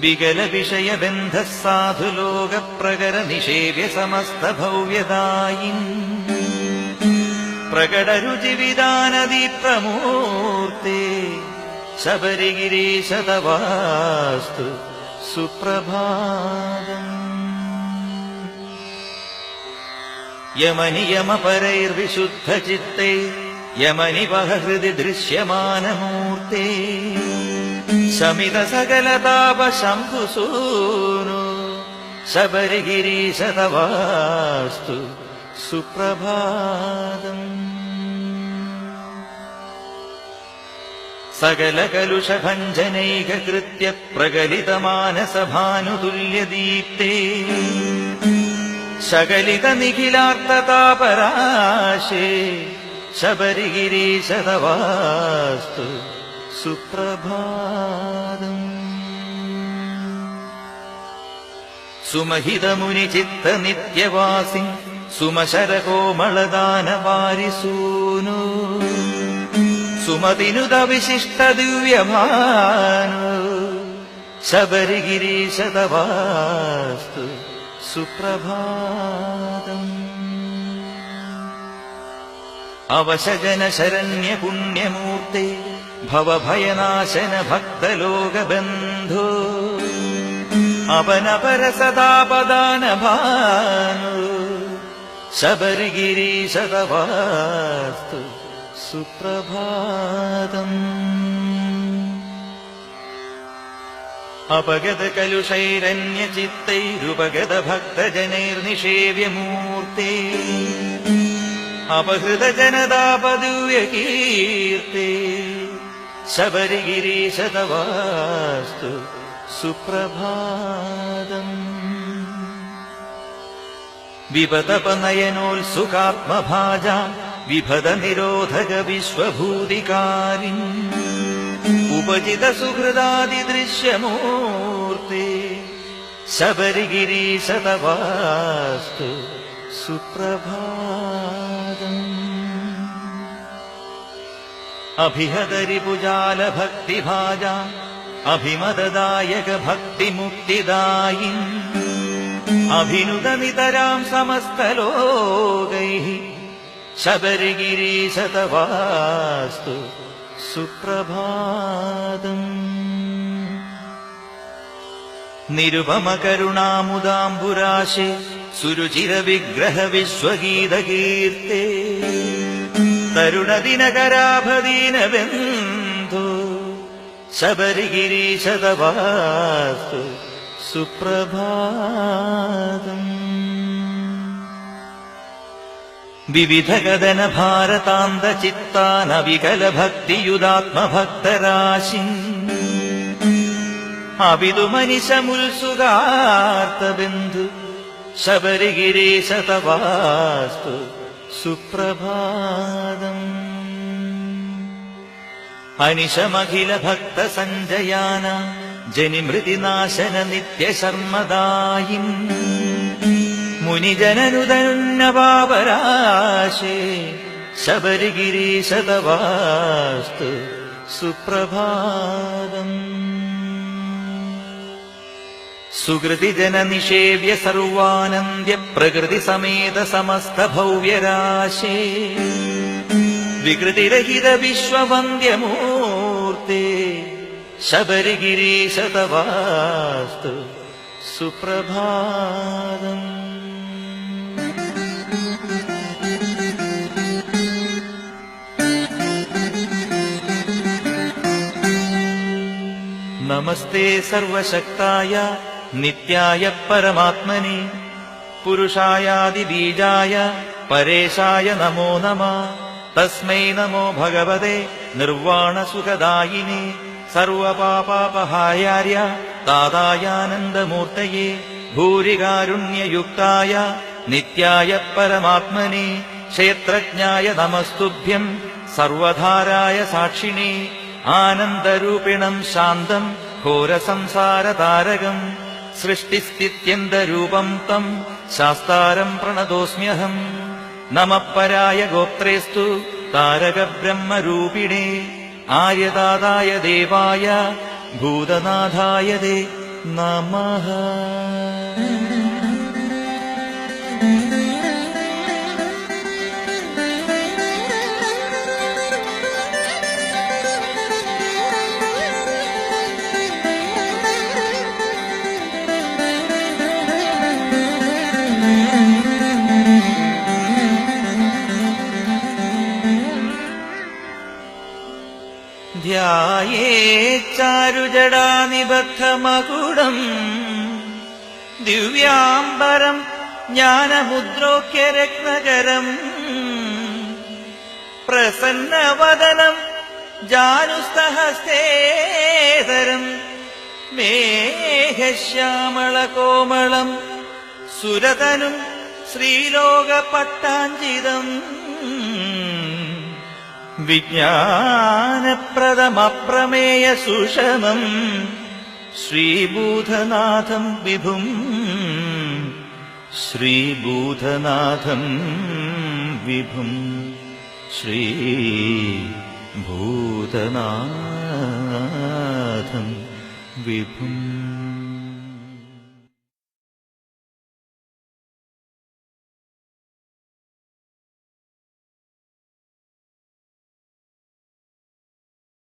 വികല വിഷയബന്ധ സാധുലോക പ്രകര നിഷേവ്യ സമസ്ത ഭവ്യദായിൻ പ്രകടരുചിവിധാനദി പ്രമൂർത്തേ ശബരിഗിരീശ തവാസ്തു സുപ്രഭാതം. യമനിയമപരൈർവിശുദ്ധചിത്തൈ യമനിവഹ ഹൃദി ദൃശ്യമാനമൂർത്തേ ശമിത സകലതാപ ശംഭുസൂനു ശബരിഗിരീശ തവാസ്തു സുപ്രഭാതം. സകല കലുഷഭഞ്ജനൈകകൃത്യ പ്രകലിതമാനസഭാനുതുല്യദീപ്തേ ശകലിത നിഖിലാർത്തതാപരാശേ ശബരിഗിരീശ തവാസ്തു സുപ്രഭാതം. സുമഹിതമുനിചിത്ത നിത്യവാസി സുമശരകോമളദാനവാരിസൂനു സുമതിനുത വിശിഷ്ട ദിവ്യഭാനു ശബരിഗിരീശ തവാസ്തു സുപ്രഭാതം. അവശജന ശരണ്യ പുണ്യമൂർത്തേ ഭവഭയനാശന ഭക്തലോകബന്ധോ അപനപരസതാപദാനഭാനു ശബരിഗിരീശ തവാസ്തു സുപ്രഭാതം. അപഗത കലുഷൈരന്യചിത്തൈരുപഗത ഭക്തജനൈർനിഷേവ്യമൂർത്തേ അപഹൃത ജനതാപദിവ്യകീർത്തേ ശബരിഗിരീശ തവാസ്തു സുപ്രഭാതം. വിപതപനയനോത്സുകാത്മഭാജാം വിഭത നിരോധക വിശ്വഭൂതികാരിൻ ഉപജിത സുഹൃദാദിദൃശ്യമൂർത്തേ ശബരിഗിരീശ തവാസ്തു സുപ്രഭാതം. അഭിഹതരിപുജാല ഭക്തിഭാജാം അഭിമദദായക ഭക്തിമുക്തിദായിൻ അഭിനുതനിതരാം സമസ്തലോകൈഃ ശബരിഗിരീശ തവാസ്തു സുപ്രഭാതം. നിരുപമകരുണാമുദാംബുരാശേ സുരുചിരവിഗ്രഹ വിശ്വഗീതകീർത്തേ തരുണദിനകരാഭദീനബന്ധോ ശബരിഗിരീശ തവാസ്തു സുപ്രഭാതം. വിവിധഗദന ഭാരതാന്തചിത്താനവികല ഭക്തിയുതാത്മഭക്തരാശി അവിതുമനിശമുത്സുകാർത്തബന്ധു ശബരിഗിരീശ തവാസ്തു സുപ്രഭാതം. അനിശമഖില ഭക്ത സഞ്ജയാന ജനിമൃതിനാശന നിത്യശർമ്മദായിൻ മുനിജനനുതന്നപാപരാശേ ശബരിഗിരീശ തവാസ്തു സുപ്രഭാതം. സുകൃതിജനനിഷേവ്യ സർവാനന്ദ്യ പ്രകൃതി സമേത സമസ്ത ഭവ്യരാശേ വികൃതിരഹിത വിശ്വവന്ദ്യമൂർത്തേ ശബരിഗിരീശ തവാസ്തു സുപ്രഭാതം. നമസ്തേ സർവശക്തായ നിത്യായ പരമാത്മനെ പുരുഷായാദിബീജായ പരേശായ നമോ നമഃ. തസ്മൈ നമോ ഭഗവതേ നിർവാണസുഖദായിനേ സർവപാപാപഹായാര്യ താതായാനന്ദമൂർത്തയേ ഭൂരികാരുണ്യയുക്തായ നിത്യായ പരമാത്മനെ ക്ഷേത്രജ്ഞായ നമസ്തുഭ്യം സർവധാരായ സാക്ഷിണേ ആനന്ദരൂപിണം ശാന്തം ഘോരസംസാരതാരകം സൃഷ്ടിസ്ഥിത്യന്തരൂപം തം ശാസ്താരം പ്രണതോസ്മ്യഹം. നമഃ പരായ ഗോത്രേസ്തു താരകബ്രഹ്മരൂപിണേ ആര്യദാതായ ദേവായ ഭൂതനാഥായ ദേ നമഃ. ധ്യായേച്ചാരുജടാനിബദ്ധമകുടം ദിവ്യാംബരം ജ്ഞാനമുദ്രോക്യരത്നകരം പ്രസന്നവദനം ജാനുസ്തഹസ്തേതരം മേഘശ്യാമളകോമളം സുരതനും ശ്രീലോകപട്ടാഞ്ജിതം വിജ്ഞാനപ്രദമപ്രമേയ സുഷമം ശ്രീഭൂതനാഥം വിഭും ശ്രീഭൂതനാഥം വിഭും ശ്രീഭൂതനാഥം വിഭും.